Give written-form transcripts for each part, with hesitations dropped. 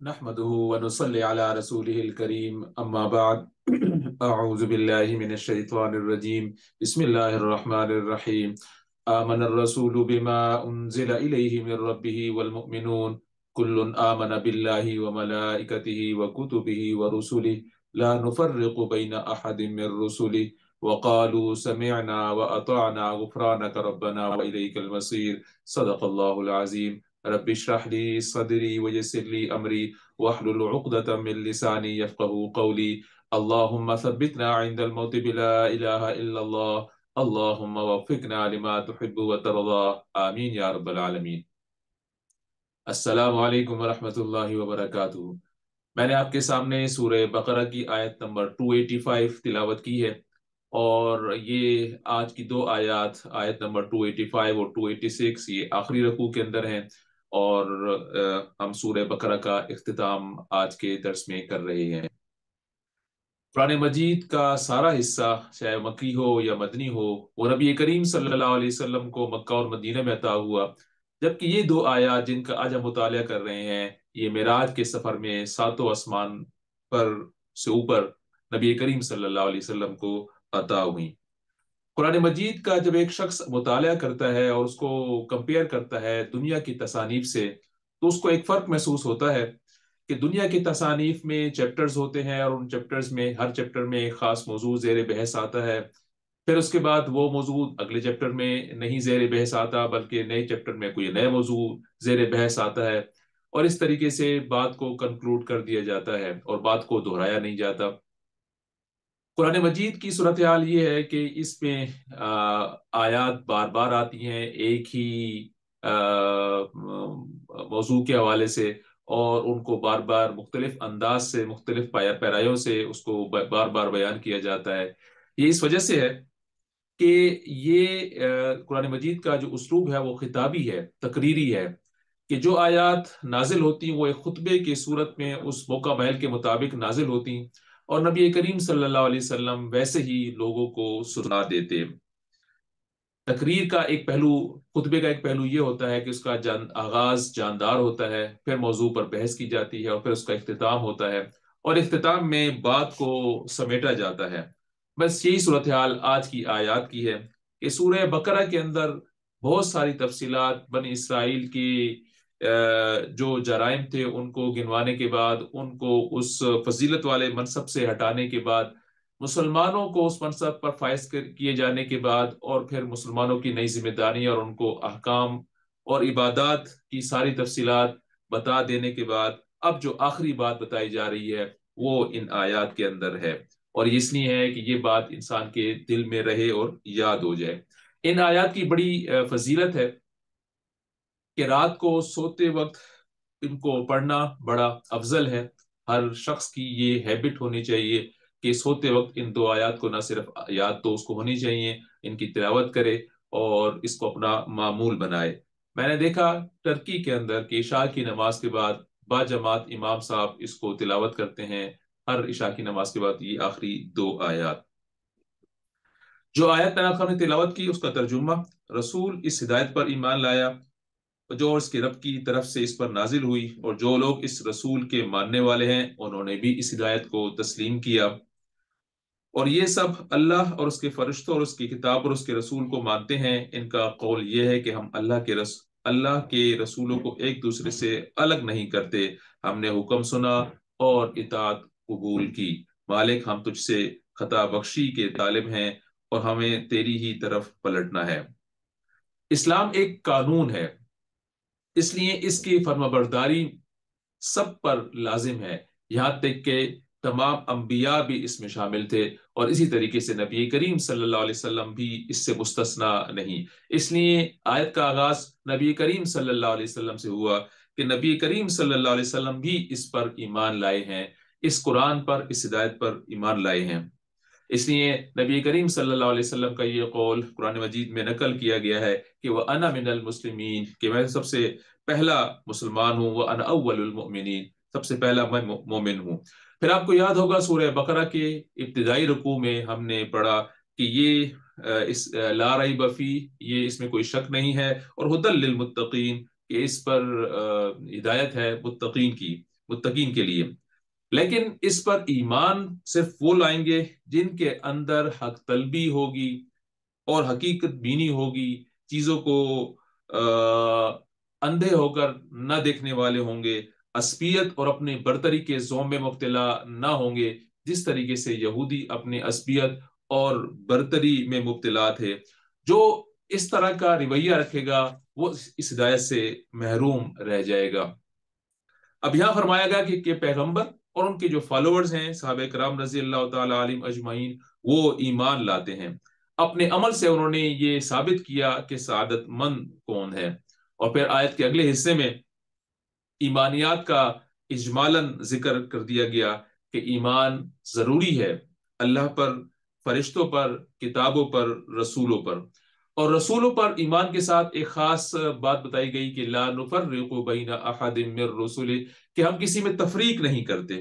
نحمده ونصلي على رسوله الكريم أما بعد أعوذ بالله من الشيطان الرجيم بسم الله الرحمن الرحيم آمن الرسول بما أنزل إليه من ربه والمؤمنون كل آمن بالله وملائكته وكتبه ورسله لا نفرق بين أحد من رسله وقالوا سمعنا وأطعنا غفرانك ربنا وإليك المصير صدق الله العظيم رب اشرح لي صدري ويسر لي أمري واحلل عقدة من لساني يفقه قولي اللهم ثبتنا عند الموت بلا إله إلا الله اللهم وفقنا لما تحب وترضى آمين يا رب العالمين السلام علیکم ورحمۃ اللہ وبرکاتہ۔ میں نے آپ کے سامنے سورہ بقرہ کی آیت نمبر 285 تلاوت کی ہے، اور یہ آج کی دو آیات آیت نمبر 285 اور 286 یہ آخری رکوع کے اندر ہیں، اور ہم سورہ بقرہ کا اختتام آج کے درس میں کر رہے ہیں۔ قرآن مجید کا سارا حصہ چاہے مکی ہو یا مدنی ہو، وہ نبی کریم صلی اللہ علیہ وسلم کو مکہ اور مدینہ میں عطا ہوا، جبکہ یہ دو آیات جن کا آج ہم مطالعہ کر رہے ہیں یہ معراج کے سفر میں ساتوں آسمان پر سے اوپر نبی کریم صلی اللہ علیہ وسلم کو عطا ہوئی۔ قرآن مجید کا جب ایک شخص مطالعہ کرتا ہے اور اس کو کمپیئر کرتا ہے دنیا کی تصانیف سے، تو اس کو ایک فرق محسوس ہوتا ہے کہ دنیا کی تصانیف میں چیپٹرز ہوتے ہیں، اور ان چیپٹرز میں ہر چیپٹر میں ایک خاص موضوع زیر بحث آتا ہے، پھر اس کے بعد وہ موضوع اگلے چیپٹر میں نہیں زیر بحث آتا بلکہ نئے چیپٹر میں کوئی نئے موضوع زیر بحث آتا ہے، اور اس طریقے سے بات کو کنکلوڈ کر دیا جاتا ہے اور بات کو دہرایا نہیں جاتا۔ قرآن مجید کی صورتحال یہ ہے کہ اس میں آیات بار بار آتی ہیں ایک ہی موضوع کے حوالے سے، اور ان کو بار بار مختلف انداز سے مختلف پیرایوں سے اس کو بار بار بیان کیا جاتا ہے۔ یہ اس وجہ سے ہے کہ یہ قرآن مجید کا جو اسلوب ہے وہ خطابی ہے، تقریری ہے، کہ جو آیات نازل ہوتی ہیں وہ ایک خطبے کی صورت میں اس موقع محل کے مطابق نازل ہوتی ہیں، اور نبی کریم صلی اللہ علیہ وسلم ویسے ہی لوگوں کو سنا دیتے۔ تقریر کا ایک پہلو، خطبے کا ایک پہلو یہ ہوتا ہے کہ اس کا آغاز جاندار ہوتا ہے، پھر موضوع پر بحث کی جاتی ہے، اور پھر اس کا اختتام ہوتا ہے، اور اختتام میں بات کو سمیٹا جاتا ہے۔ بس یہی صورتحال آج کی آیات کی ہے کہ سورہ بقرہ کے اندر بہت ساری تفصیلات بنی اسرائیل کی جو جرائم تھے ان کو گنوانے کے بعد، ان کو اس فضیلت والے منصب سے ہٹانے کے بعد، مسلمانوں کو اس منصب پر فائز کیے جانے کے بعد، اور پھر مسلمانوں کی نئی ذمہ داری اور ان کو احکام اور عبادات کی ساری تفصیلات بتا دینے کے بعد، اب جو آخری بات بتائی جا رہی ہے وہ ان آیات کے اندر ہے، اور یہ اس لیے ہے کہ یہ بات انسان کے دل میں رہے اور یاد ہو جائے۔ ان آیات کی بڑی فضیلت ہے کہ رات کو سوتے وقت ان کو پڑھنا بڑا افضل ہے۔ ہر شخص کی یہ ہیبٹ ہونی چاہیے کہ سوتے وقت ان دو آیات کو نہ صرف یاد تو اس کو ہونی چاہیے، ان کی تلاوت کرے اور اس کو اپنا معمول بنائے۔ میں نے دیکھا ترکی کے اندر کہ عشاء کی نماز کے بعد با جماعت امام صاحب اس کو تلاوت کرتے ہیں، ہر عشاء کی نماز کے بعد یہ آخری دو آیات۔ جو آیت میں نے تلاوت کی اس کا ترجمہ: رسول اس ہدایت پر ایمان لایا جو اس کے رب کی طرف سے اس پر نازل ہوئی، اور جو لوگ اس رسول کے ماننے والے ہیں انہوں نے بھی اس ہدایت کو تسلیم کیا، اور یہ سب اللہ اور اس کے فرشتوں اور اس کی کتاب اور اس کے رسول کو مانتے ہیں۔ ان کا قول یہ ہے کہ ہم اللہ کے رسولوں کو ایک دوسرے سے الگ نہیں کرتے، ہم نے حکم سنا اور اطاعت قبول کی، مالک ہم تجھ سے خطا بخشی کے طالب ہیں اور ہمیں تیری ہی طرف پلٹنا ہے۔ اسلام ایک قانون ہے، اس لیے اس کی فرمانبرداری سب پر لازم ہے، یہاں تک کہ تمام انبیاء بھی اس میں شامل تھے، اور اسی طریقے سے نبی کریم صلی اللہ علیہ وسلم بھی اس سے مستثنا نہیں۔ اس لیے آیت کا آغاز نبی کریم صلی اللہ علیہ وسلم سے ہوا کہ نبی کریم صلی اللہ علیہ وسلم بھی اس پر ایمان لائے ہیں، اس قرآن پر، اس ہدایت پر ایمان لائے ہیں۔ اس لیے نبی کریم صلی اللہ علیہ وسلم کا یہ قول قرآن مجید میں نقل کیا گیا ہے کہ وَأَنَا مِنَ الْمُسْلِمِينَ، کہ میں سب سے پہلا مسلمان ہوں، وَأَنَا أَوَّلُ الْمُؤْمِنِينَ، سب سے پہلا میں مومن ہوں۔ پھر آپ کو یاد ہوگا سورہ بقرہ کے ابتدائی رکوع میں ہم نے پڑھا کہ یہ اس لا ریب فی، یہ اس میں کوئی شک نہیں ہے، اور ھدی للمتقین، کہ اس پر ہدایت ہے متقین کی، متقین کے لیے۔ لیکن اس پر ایمان صرف وہ لائیں گے جن کے اندر حق طلبی ہوگی اور حقیقت بینی ہوگی، چیزوں کو اندھے ہو کر نہ دیکھنے والے ہوں گے، عصبیت اور اپنے برتری کے زوم میں مبتلا نہ ہوں گے، جس طریقے سے یہودی اپنے عصبیت اور برتری میں مبتلا تھے۔ جو اس طرح کا رویہ رکھے گا وہ اس ہدایت سے محروم رہ جائے گا۔ اب یہاں فرمایا گیا کہ پیغمبر اور ان کے جو فالوورز ہیں صحابہ کرام رضی اللہ تعالی علیہم اجمعین، وہ ایمان لاتے ہیں، اپنے عمل سے انہوں نے یہ ثابت کیا کہ سعادت مند کون ہے۔ اور پھر آیت کے اگلے حصے میں ایمانیات کا اجمالاً ذکر کر دیا گیا کہ ایمان ضروری ہے اللہ پر، فرشتوں پر، کتابوں پر، رسولوں پر۔ اور رسولوں پر ایمان کے ساتھ ایک خاص بات بتائی گئی کہ لا نفرق بین احد من رسول، کہ ہم کسی میں تفریق نہیں کرتے،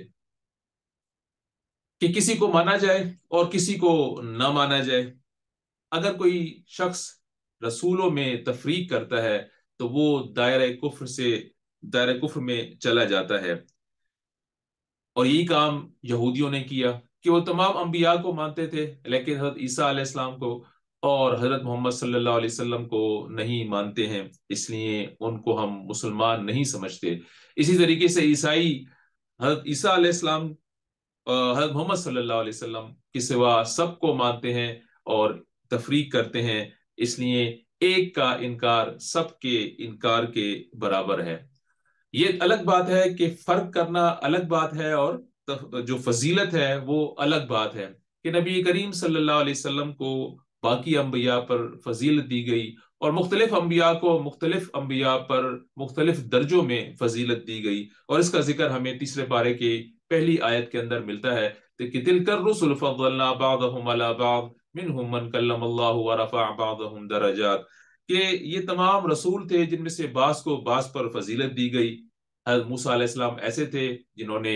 کہ کسی کو مانا جائے اور کسی کو نہ مانا جائے۔ اگر کوئی شخص رسولوں میں تفریق کرتا ہے تو وہ دائرہ کفر میں چلا جاتا ہے۔ اور یہی کام یہودیوں نے کیا کہ وہ تمام انبیاء کو مانتے تھے لیکن حضرت عیسیٰ علیہ السلام کو اور حضرت محمد صلی اللہ علیہ وسلم کو نہیں مانتے ہیں، اس لیے ان کو ہم مسلمان نہیں سمجھتے۔ اسی طریقے سے عیسائی حضرت عیسیٰ علیہ السلام حضرت محمد صلی اللہ علیہ وسلم کے سوا سب کو مانتے ہیں اور تفریق کرتے ہیں، اس لیے ایک کا انکار سب کے انکار کے برابر ہے۔ یہ الگ بات ہے کہ فرق کرنا الگ بات ہے، اور جو فضیلت ہے وہ الگ بات ہے کہ نبی کریم صلی اللہ علیہ وسلم کو باقی انبیاء پر فضیلت دی گئی اور مختلف انبیاء کو مختلف انبیاء پر مختلف درجوں میں فضیلت دی گئی۔ اور اس کا ذکر ہمیں تیسرے پارے کی پہلی آیت کے اندر ملتا ہے کہ تلک الرسل فضلنا بعضهم على بعض منهم من کلم اللہ ورفع بعضهم درجات، کہ یہ تمام رسول تھے جن میں سے بعض کو بعض پر فضیلت دی گئی۔ حضرت موسیٰ علیہ السلام ایسے تھے جنہوں نے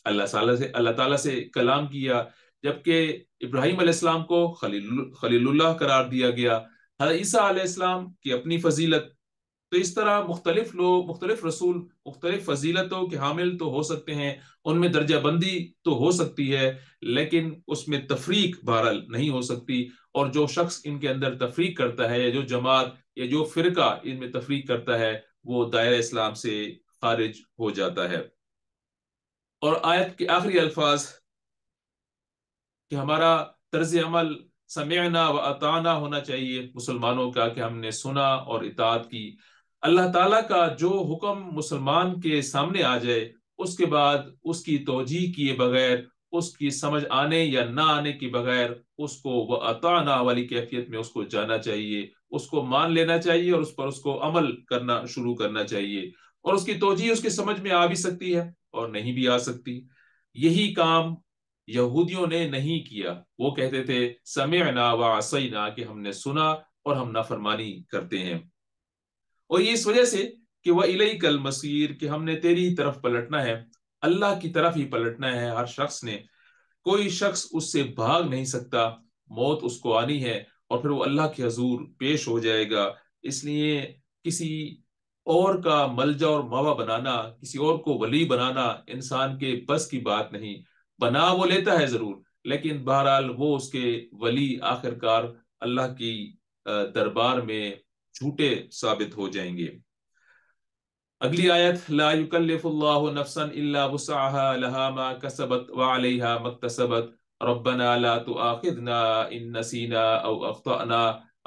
اللہ تعالیٰ سے کلام کیا، جبکہ ابراہیم علیہ السلام کو خلیل اللہ قرار دیا گیا۔ حضرت عیسیٰ علیہ السلام کی اپنی فضیلت۔ تو اس طرح مختلف لوگ، مختلف رسول مختلف فضیلتوں کے حامل تو ہو سکتے ہیں، ان میں درجہ بندی تو ہو سکتی ہے، لیکن اس میں تفریق بہرحال نہیں ہو سکتی۔ اور جو شخص ان کے اندر تفریق کرتا ہے، یا جو جماعت یا جو فرقہ ان میں تفریق کرتا ہے، وہ دائرہ اسلام سے خارج ہو جاتا ہے۔ اور آیت کے آخری الفاظ کہ ہمارا طرز عمل سمعنا و اطعنا ہونا چاہیے مسلمانوں کا، کہ ہم نے سنا اور اطاعت کی۔ اللہ تعالیٰ کا جو حکم مسلمان کے سامنے آ جائے، اس کے بعد اس کی توجیہ کیے بغیر، اس کی سمجھ آنے یا نہ آنے کے بغیر، اس کو وہ اطعنا والی کیفیت میں اس کو جانا چاہیے، اس کو مان لینا چاہیے اور اس پر اس کو عمل کرنا شروع کرنا چاہیے۔ اور اس کی توجیہ اس کی سمجھ میں آ بھی سکتی ہے اور نہیں بھی آ سکتی۔ یہی کام یہودیوں نے نہیں کیا، وہ کہتے تھے سمعنا وعصینا، کہ ہم نے سنا اور ہم نافرمانی کرتے ہیں۔ اور یہ اس وجہ سے کہ وَإِلَيْكَ الْمَصِيرُ، کہ ہم نے تیری طرف پلٹنا ہے، اللہ کی طرف ہی پلٹنا ہے ہر شخص نے۔ کوئی شخص اس سے بھاگ نہیں سکتا، موت اس کو آنی ہے اور پھر وہ اللہ کے حضور پیش ہو جائے گا۔ اس لیے کسی اور کا ملجا اور ماوا بنانا، کسی اور کو ولی بنانا انسان کے بس کی بات نہیں۔ بنا وہ لیتا ہے ضرور، لیکن بہرحال وہ اس کے ولی آخر کار اللہ کی دربار میں جھوٹے ثابت ہو جائیں گے۔ اگلی آیت لا یکلف اللہ نفسا الا وسعها لها ما کسبت وعلیها ما اکتسبت ربنا لا تؤاخذنا ان نسینا او اخطأنا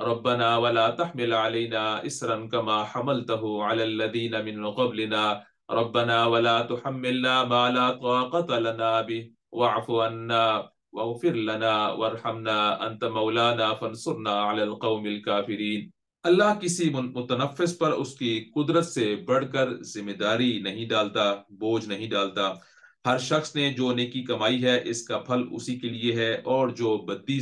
ربنا ولا تحمل علينا اسرا كما حملته على الذين من قبلنا ربنا ولا تحملنا ما لا طاقة لنا به واعف عنا واغفر لنا وارحمنا انت مولانا فانصرنا على القوم الكافرين۔ اللہ کسی متنفس پر اس کی قدرت سے بڑھ کر ذمہ داری نہیں ڈالتا، بوجھ نہیں ڈالتا۔ ہر شخص نے جو نیکی کمائی ہے اس کا پھل اسی کے لیے ہے، اور جو بدی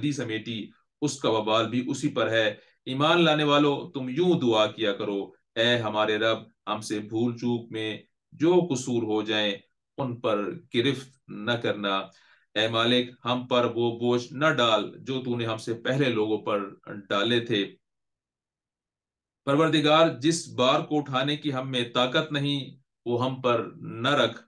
سمیٹی اس کا وبال بھی اسی پر ہے۔ ایمان لانے والوں، تم یوں دعا کیا کرو، اے ہمارے رب، ہم سے بھول چوک میں جو قصور ہو جائیں ان پر گرفت نہ کرنا۔ اے مالک، ہم پر وہ بوجھ نہ ڈال جو تو نے ہم سے پہلے لوگوں پر ڈالے تھے۔ پروردگار، جس بار کو اٹھانے کی ہم میں طاقت نہیں، وہ ہم پر نہ رکھ،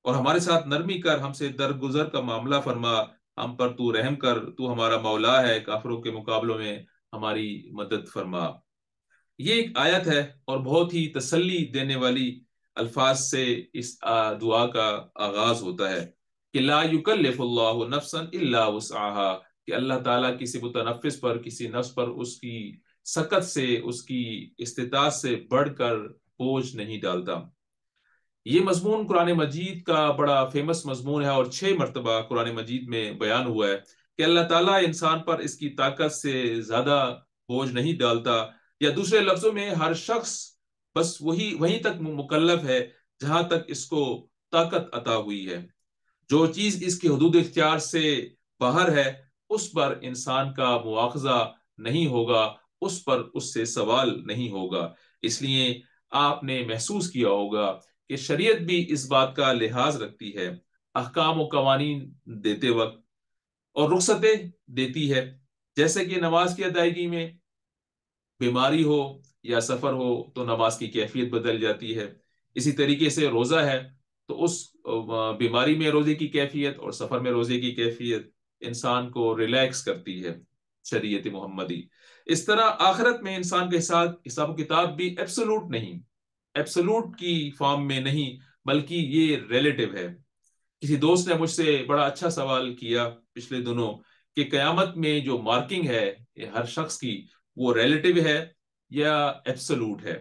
اور ہمارے ساتھ نرمی کر، ہم سے درگزر کا معاملہ فرما، ہم پر تو رحم کر، تو ہمارا مولا ہے، کافروں کے مقابلوں میں ہماری مدد فرما۔ یہ ایک آیت ہے اور بہت ہی تسلی دینے والی الفاظ سے اس دعا کا آغاز ہوتا ہے کہ لا یکلف اللہ نفسا الا وسعها، کہ اللہ تعالیٰ کسی متنفس پر، کسی نفس پر اس کی سکت سے، اس کی استطاعت سے بڑھ کر بوجھ نہیں ڈالتا۔ یہ مضمون قرآن مجید کا بڑا فیمس مضمون ہے، اور 6 مرتبہ قرآن مجید میں بیان ہوا ہے کہ اللہ تعالیٰ انسان پر اس کی طاقت سے زیادہ بوجھ نہیں ڈالتا، یا دوسرے لفظوں میں ہر شخص بس وہیں تک مکلف ہے جہاں تک اس کو طاقت عطا ہوئی ہے۔ جو چیز اس کی حدود اختیار سے باہر ہے اس پر انسان کا مواخذہ نہیں ہوگا، اس سے سوال نہیں ہوگا۔ اس لیے آپ نے محسوس کیا ہوگا کہ شریعت بھی اس بات کا لحاظ رکھتی ہے، احکام و قوانین دیتے وقت، اور رخصتیں دیتی ہے، جیسے کہ نماز کی ادائیگی میں بیماری ہو یا سفر ہو تو نماز کی کیفیت بدل جاتی ہے، اسی طریقے سے روزہ ہے تو اس بیماری میں روزے کی کیفیت اور سفر میں روزے کی کیفیت انسان کو ریلیکس کرتی ہے شریعت محمدی۔ اس طرح آخرت میں انسان کے ساتھ حساب و کتاب بھی ایبسولوٹ نہیں، ایبسولوٹ کی فارم میں نہیں، بلکہ یہ ریلیٹو ہے۔ کسی دوست نے مجھ سے بڑا اچھا سوال کیا پچھلے دنوں کہ قیامت میں جو مارکنگ ہے یہ ہر شخص کی، وہ ریلیٹو ہے یا ایبسولوٹ ہے؟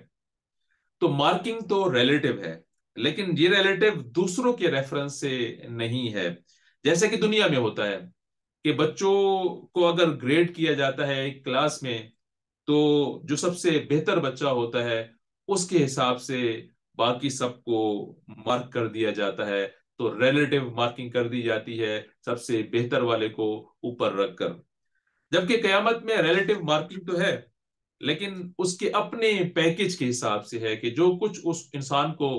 تو مارکنگ تو ریلیٹو ہے، لیکن یہ ریلیٹو دوسروں کے ریفرنس سے نہیں ہے۔ جیسے کہ دنیا میں ہوتا ہے کہ بچوں کو اگر گریڈ کیا جاتا ہے ایک کلاس میں، تو جو سب سے بہتر بچہ ہوتا ہے اس کے حساب سے باقی سب کو مارک کر دیا جاتا ہے، تو ریلیٹو مارکنگ کر دی جاتی ہے سب سے بہتر والے کو اوپر رکھ کر۔ جبکہ قیامت میں ریلیٹو مارکنگ تو ہے، لیکن اس کے اپنے پیکج کے حساب سے ہے کہ جو کچھ اس انسان کو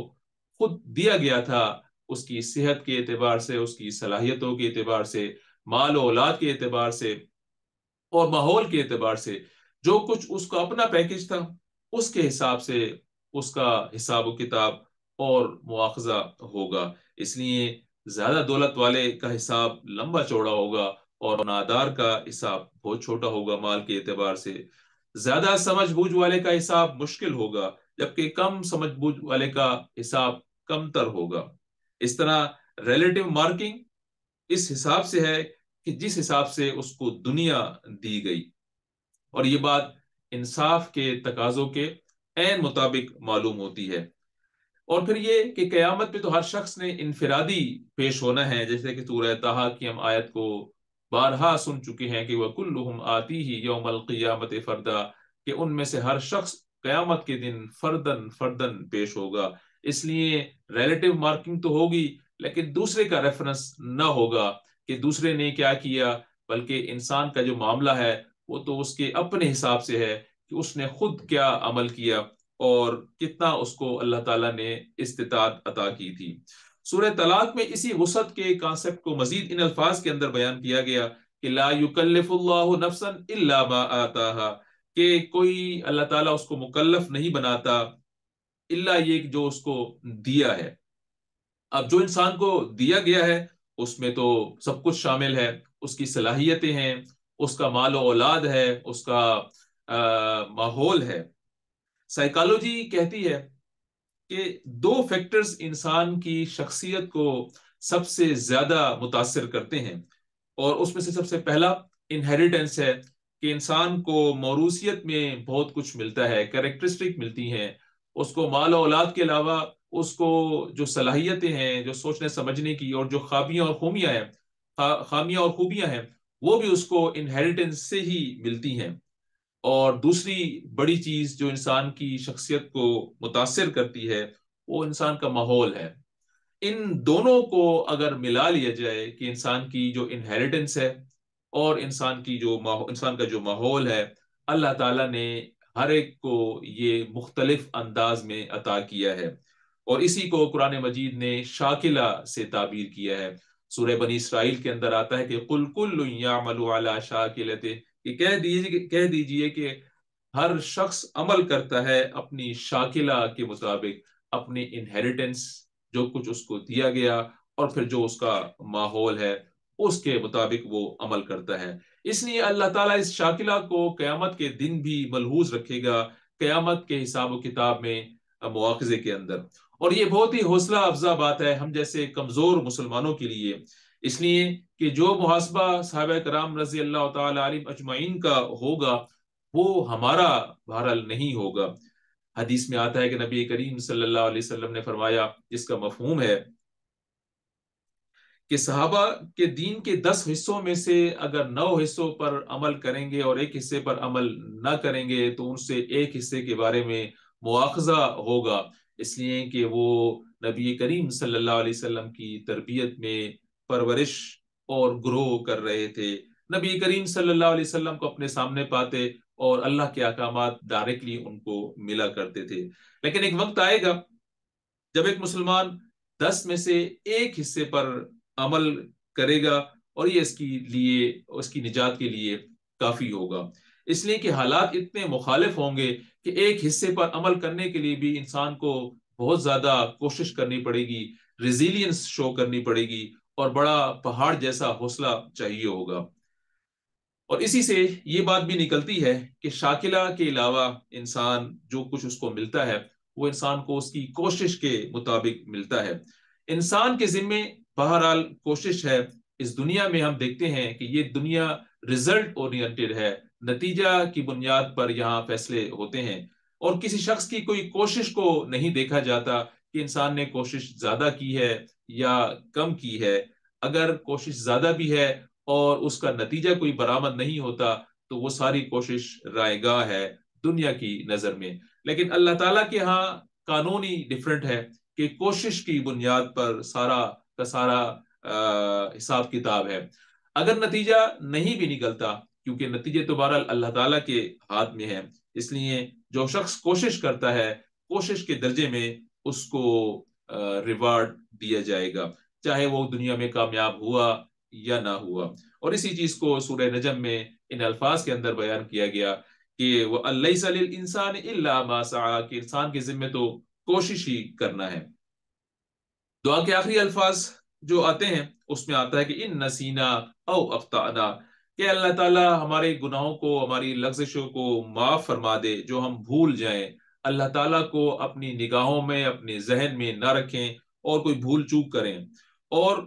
خود دیا گیا تھا، اس کی صحت کے اعتبار سے، اس کی صلاحیتوں کے اعتبار سے، مال و اولاد کے اعتبار سے، اور ماحول کے اعتبار سے، جو کچھ اس کا اپنا پیکج تھا اس کے حساب سے اس کا حساب و کتاب اور مواخذہ ہوگا۔ اس لیے زیادہ دولت والے کا حساب لمبا چوڑا ہوگا اور نادار کا حساب بہت چھوٹا ہوگا مال کے اعتبار سے۔ زیادہ سمجھ بوجھ والے کا حساب مشکل ہوگا، جبکہ کم سمجھ بوجھ والے کا حساب کم تر ہوگا۔ اس طرح ریلیٹو مارکنگ اس حساب سے ہے کہ جس حساب سے اس کو دنیا دی گئی، اور یہ بات انصاف کے تقاضوں کے عین مطابق معلوم ہوتی ہے۔ اور پھر یہ کہ قیامت میں تو ہر شخص نے انفرادی پیش ہونا ہے، جیسے کہ سورہ طٰہٰ کی ہم آیت کو بارہا سن چکے ہیں کہ وَكُلُّهُمْ آتِيهِ يَوْمَ الْقِيَامَةِ فَرْدًا، کہ ان میں سے ہر شخص قیامت کے دن فردن فردن پیش ہوگا۔ اس لیے ریلیٹو مارکنگ تو ہوگی، لیکن دوسرے کا ریفرنس نہ ہوگا کہ دوسرے نے کیا کیا، بلکہ انسان کا جو معاملہ ہے وہ تو اس کے اپنے حساب سے ہے کہ اس نے خود کیا عمل کیا اور کتنا اس کو اللہ تعالیٰ نے استطاعت عطا کی تھی۔ سورہ طلاق میں اسی وسعت کے کانسیپٹ کو مزید ان الفاظ کے اندر بیان کیا گیا کہ لا یکلف اللہ نفسا الا ما آتاہا، کہ کوئی اللہ تعالیٰ اس کو مکلف نہیں بناتا الا یہ جو اس کو دیا ہے۔ اب جو انسان کو دیا گیا ہے اس میں تو سب کچھ شامل ہے، اس کی صلاحیتیں ہیں، اس کا مال و اولاد ہے، اس کا ماحول ہے۔ سائیکالوجی کہتی ہے کہ 2 فیکٹرز انسان کی شخصیت کو سب سے زیادہ متاثر کرتے ہیں، اور اس میں سے سب سے پہلا انہیریٹنس ہے، کہ انسان کو موروثیت میں بہت کچھ ملتا ہے، کریکٹرسٹک ملتی ہیں اس کو مال و اولاد کے علاوہ۔ اس کو جو صلاحیتیں ہیں، جو سوچنے سمجھنے کی، اور جو خامیاں اور خوبیاں ہیں، وہ بھی اس کو انہیریٹنس سے ہی ملتی ہیں۔ اور دوسری بڑی چیز جو انسان کی شخصیت کو متاثر کرتی ہے وہ انسان کا ماحول ہے۔ ان دونوں کو اگر ملا لیا جائے کہ انسان کی جو انہیریٹنس ہے اور انسان کا جو ماحول ہے، اللہ تعالیٰ نے ہر ایک کو یہ مختلف انداز میں عطا کیا ہے، اور اسی کو قرآن مجید نے شاکلہ سے تعبیر کیا ہے۔ سورہ بنی اسرائیل کے اندر آتا ہے کہ قُلْ كُلٌّ يَعْمَلُ عَلَىٰ شَاكِلَتِهِ، کہ کہہ دیجئے کہ ہر شخص عمل کرتا ہے اپنی شاکلہ کے مطابق، اپنی انہیریٹنس جو کچھ اس کو دیا گیا اور پھر جو اس کا ماحول ہے اس کے مطابق وہ عمل کرتا ہے. اس لیے اللہ تعالیٰ اس شاکلہ کو قیامت کے دن بھی ملحوظ رکھے گا، قیامت کے حساب و کتاب میں، مواخذے کے اندر. اور یہ بہت ہی حوصلہ افزا بات ہے ہم جیسے کمزور مسلمانوں کے لیے، اس لیے کہ جو محاسبہ صحابہ کرام رضی اللہ تعالی علیہم اجمعین کا ہوگا وہ ہمارا بہرحال نہیں ہوگا. حدیث میں آتا ہے کہ نبی کریم صلی اللہ علیہ وسلم نے فرمایا، جس کا مفہوم ہے کہ صحابہ کے دین کے 10 حصوں میں سے اگر 9 حصوں پر عمل کریں گے اور ایک حصے پر عمل نہ کریں گے تو ان سے ایک حصے کے بارے میں مواخذہ ہوگا، اس لیے کہ وہ نبی کریم صلی اللہ علیہ وسلم کی تربیت میں پرورش اور گرو کر رہے تھے. نبی کریم صلی اللہ علیہ وسلم کو اپنے سامنے پاتے اور اللہ کے احکامات ڈائریکٹلی ان کو ملا کرتے تھے. لیکن ایک وقت آئے گا جب ایک مسلمان 10 میں سے ایک حصے پر عمل کرے گا اور یہ اس کی نجات کے لیے کافی ہوگا. اس لیے کہ حالات اتنے مخالف ہوں گے کہ ایک حصے پر عمل کرنے کے لیے بھی انسان کو بہت زیادہ کوشش کرنی پڑے گی، ریزیلینس شو کرنی پڑے گی اور بڑا پہاڑ جیسا حوصلہ چاہیے ہوگا. اور اسی سے یہ بات بھی نکلتی ہے کہ شاکلہ کے علاوہ انسان جو کچھ اس کو ملتا ہے وہ انسان کو اس کی کوشش کے مطابق ملتا ہے. انسان کے ذمے بہرحال کوشش ہے. اس دنیا میں ہم دیکھتے ہیں کہ یہ دنیا ریزلٹ اورینٹڈ ہے، نتیجہ کی بنیاد پر یہاں فیصلے ہوتے ہیں اور کسی شخص کی کوئی کوشش کو نہیں دیکھا جاتا کہ انسان نے کوشش زیادہ کی ہے یا کم کی ہے. اگر کوشش زیادہ بھی ہے اور اس کا نتیجہ کوئی برآمد نہیں ہوتا تو وہ ساری کوشش رائے گاہ ہے دنیا کی نظر میں. لیکن اللہ تعالیٰ کے ہاں قانون ہی ڈفرینٹ ہے کہ کوشش کی بنیاد پر سارا کا سارا حساب کتاب ہے. اگر نتیجہ نہیں بھی نکلتا، کیونکہ نتیجے تو بہرحال اللہ تعالیٰ کے ہاتھ میں ہے، اس لیے جو شخص کوشش کرتا ہے کوشش کے درجے میں اس کو ریوارڈ دیا جائے گا، چاہے وہ دنیا میں کامیاب ہوا یا نہ ہوا. اور اسی چیز کو سورہ نجم میں ان الفاظ کے اندر بیان کیا گیا کہ وَأَلَّيْسَ لِلْإِنسَانِ إِلَّا مَا سَعَىٰ، کہ انسان کے ذمہ تو کوشش ہی کرنا ہے. دعا کے آخری الفاظ جو آتے ہیں اس میں آتا ہے کہ ان نسینا او اخطانا، کہ اللہ تعالیٰ ہمارے گناہوں کو، ہماری لغزشوں کو معاف فرما دے جو ہم بھول جائیں. اللہ تعالیٰ کو اپنی نگاہوں میں، اپنے ذہن میں نہ رکھیں اور کوئی بھول چوک کریں. اور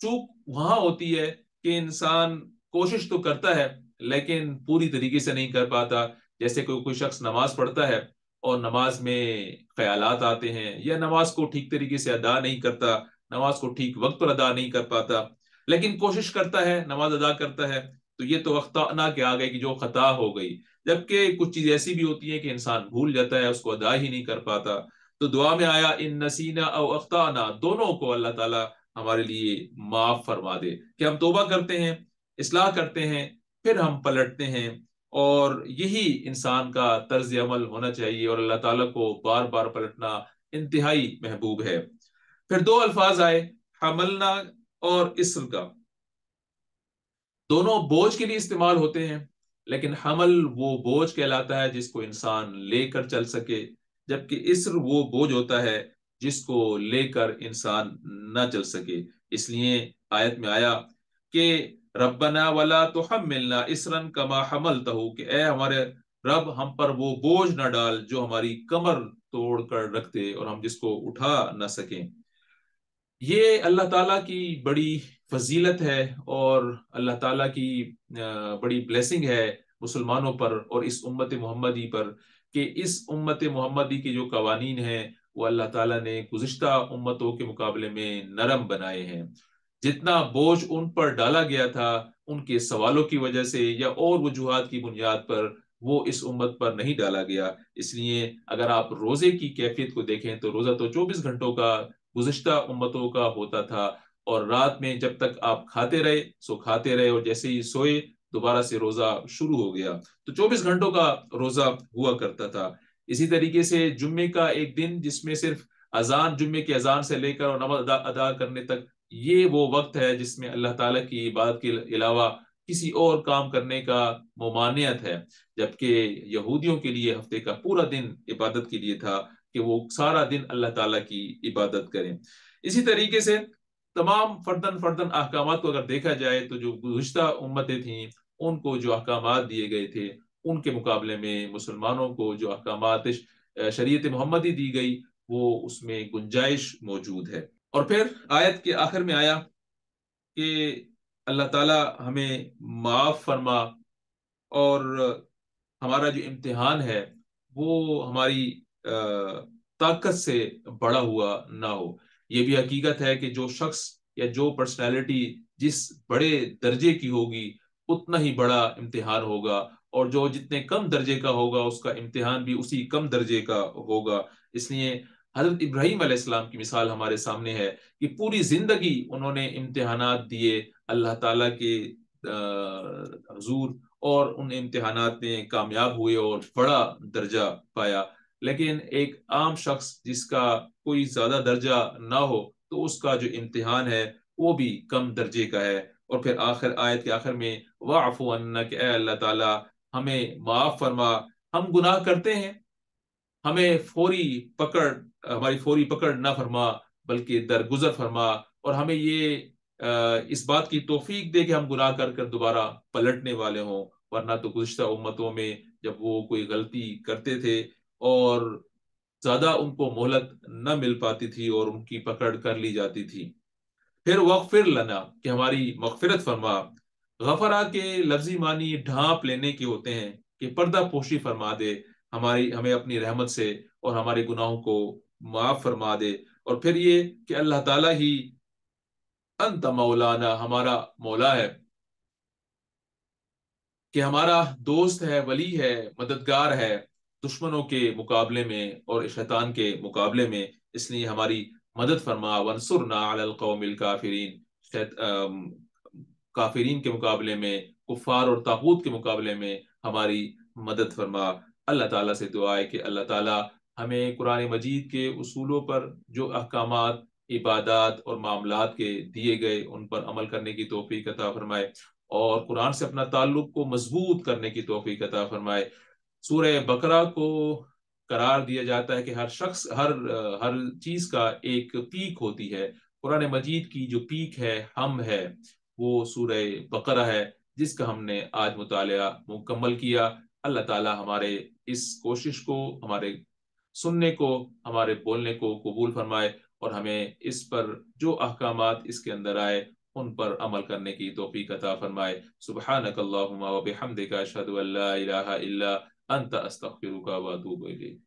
چوک وہاں ہوتی ہے کہ انسان کوشش تو کرتا ہے لیکن پوری طریقے سے نہیں کر پاتا. جیسے کوئی شخص نماز پڑھتا ہے اور نماز میں خیالات آتے ہیں یا نماز کو ٹھیک طریقے سے ادا نہیں کرتا، نماز کو ٹھیک وقت پر ادا نہیں کر پاتا، لیکن کوشش کرتا ہے، نماز ادا کرتا ہے، تو یہ تو اخطانا کے آ گئی کہ جو خطا ہو گئی. جبکہ کچھ چیز ایسی بھی ہوتی ہیں کہ انسان بھول جاتا ہے، اس کو ادا ہی نہیں کر پاتا. تو دعا میں آیا ان نسینا او اخطانا، دونوں کو اللہ تعالیٰ ہمارے لیے معاف فرما دے کہ ہم توبہ کرتے ہیں، اصلاح کرتے ہیں، پھر ہم پلٹتے ہیں. اور یہی انسان کا طرز عمل ہونا چاہیے اور اللہ تعالیٰ کو بار بار پلٹنا انتہائی محبوب ہے. پھر 2 الفاظ آئے حملنا اور اسر کا. دونوں بوجھ کے لیے استعمال ہوتے ہیں، لیکن حمل وہ بوجھ کہلاتا ہے جس کو انسان لے کر چل سکے، جبکہ اسر وہ بوجھ ہوتا ہے جس کو لے کر انسان نہ چل سکے. اس لیے آیت میں آیا کہ ربنا ولا تحملنا اسرا کما حملتہ، کہ اے ہمارے رب ہم پر وہ بوجھ نہ ڈال جو ہماری کمر توڑ کر رکھ دے اور ہم جس کو اٹھا نہ سکیں. یہ اللہ تعالیٰ کی بڑی فضیلت ہے اور اللہ تعالیٰ کی بڑی بلیسنگ ہے مسلمانوں پر اور اس امت محمدی پر، کہ اس امت محمدی کے جو قوانین ہیں وہ اللہ تعالیٰ نے گزشتہ امتوں کے مقابلے میں نرم بنائے ہیں. جتنا بوجھ ان پر ڈالا گیا تھا ان کے سوالوں کی وجہ سے یا اور وجوہات کی بنیاد پر، وہ اس امت پر نہیں ڈالا گیا. اس لیے اگر آپ روزے کی کیفیت کو دیکھیں تو روزہ تو 24 گھنٹوں کا گزشتہ امتوں کا ہوتا تھا، اور رات میں جب تک آپ کھاتے رہے سو کھاتے رہے اور جیسے ہی سوئے دوبارہ سے روزہ شروع ہو گیا. تو 24 گھنٹوں کا روزہ ہوا کرتا تھا. اسی طریقے سے جمعے کا ایک دن جس میں صرف اذان، جمعے کی اذان سے لے کر اور نماز ادا کرنے تک، یہ وہ وقت ہے جس میں اللہ تعالیٰ کی عبادت کے علاوہ کسی اور کام کرنے کا ممانعت ہے. جبکہ یہودیوں کے لیے ہفتے کا پورا دن عبادت کے لیے تھا، کہ وہ سارا دن اللہ تعالیٰ کی عبادت کریں۔ اسی طریقے سے تمام فردن احکامات کو اگر دیکھا جائے تو جو گزشتہ امتیں تھیں ان کو جو احکامات دیے گئے تھے ان کے مقابلے میں مسلمانوں کو جو احکامات شریعت محمدی دی گئی وہ اس میں گنجائش موجود ہے۔ اور پھر آیت کے آخر میں آیا کہ اللہ تعالیٰ ہمیں معاف فرما اور ہمارا جو امتحان ہے وہ ہماری طاقت سے بڑا ہوا نہ ہو۔ یہ بھی حقیقت ہے کہ جو شخص یا جو پرسنالٹی جس بڑے درجے کی ہوگی اتنا ہی بڑا امتحان ہوگا، اور جو جتنے کم درجے کا ہوگا اس کا امتحان بھی اسی کم درجے کا ہوگا۔ اس لیے حضرت ابراہیم علیہ السلام کی مثال ہمارے سامنے ہے کہ پوری زندگی انہوں نے امتحانات دیے اللہ تعالیٰ کے حضور، اور ان امتحانات میں کامیاب ہوئے اور بڑا درجہ پایا۔ لیکن ایک عام شخص جس کا کوئی زیادہ درجہ نہ ہو تو اس کا جو امتحان ہے وہ بھی کم درجے کا ہے۔ اور پھر آیت کے آخر میں وَاعْفُ عَنَّا، کہ اے اللہ تعالیٰ ہمیں معاف فرما، ہم گناہ کرتے ہیں، ہمیں ہماری فوری پکڑ نہ فرما بلکہ درگزر فرما، اور ہمیں یہ اس بات کی توفیق دے کہ ہم گناہ کر کر دوبارہ پلٹنے والے ہوں۔ ورنہ تو گزشتہ امتوں میں جب وہ کوئی غلطی کرتے تھے اور زیادہ ان کو مہلت نہ مل پاتی تھی اور ان کی پکڑ کر لی جاتی تھی۔ پھر وغفر لنا، کہ ہماری مغفرت فرما۔ غفرہ کے لفظی معنی ڈھانپ لینے کے ہوتے ہیں، کہ پردہ پوشی فرما دے ہمیں اپنی رحمت سے، اور ہمارے گناہوں کو معاف فرما دے۔ اور پھر یہ کہ اللہ تعالیٰ ہی انت مولانا، ہمارا مولا ہے، کہ ہمارا دوست ہے، ولی ہے، مددگار ہے دشمنوں کے مقابلے میں اور شیطان کے مقابلے میں۔ اس لیے ہماری مدد فرما، وانصرنا علی القوم الکافرین، کافرین کے مقابلے میں، کفار اور طاغوت کے مقابلے میں ہماری مدد فرما۔ اللہ تعالیٰ سے دعا ہے کہ اللہ تعالیٰ ہمیں قرآن مجید کے اصولوں پر جو احکامات، عبادات اور معاملات کے دیے گئے ان پر عمل کرنے کی توفیق عطا فرمائے، اور قرآن سے اپنا تعلق کو مضبوط کرنے کی توفیق عطا فرمائے۔ سورہ بقرہ کو قرار دیا جاتا ہے کہ ہر شخص، ہر چیز کا ایک پیک ہوتی ہے۔ قرآن مجید کی جو پیک ہے، ہم ہے، وہ سورہ بقرہ ہے، جس کا ہم نے آج مطالعہ مکمل کیا۔ اللہ تعالی ہمارے اس کوشش کو، ہمارے سننے کو، ہمارے بولنے کو قبول فرمائے، اور ہمیں اس پر جو احکامات اس کے اندر آئے ان پر عمل کرنے کی توفیق عطا فرمائے۔ سبحانک اللہم و بحمدک، اشہد ان لا الہ الا انت، استغفرک و اتوب الیک۔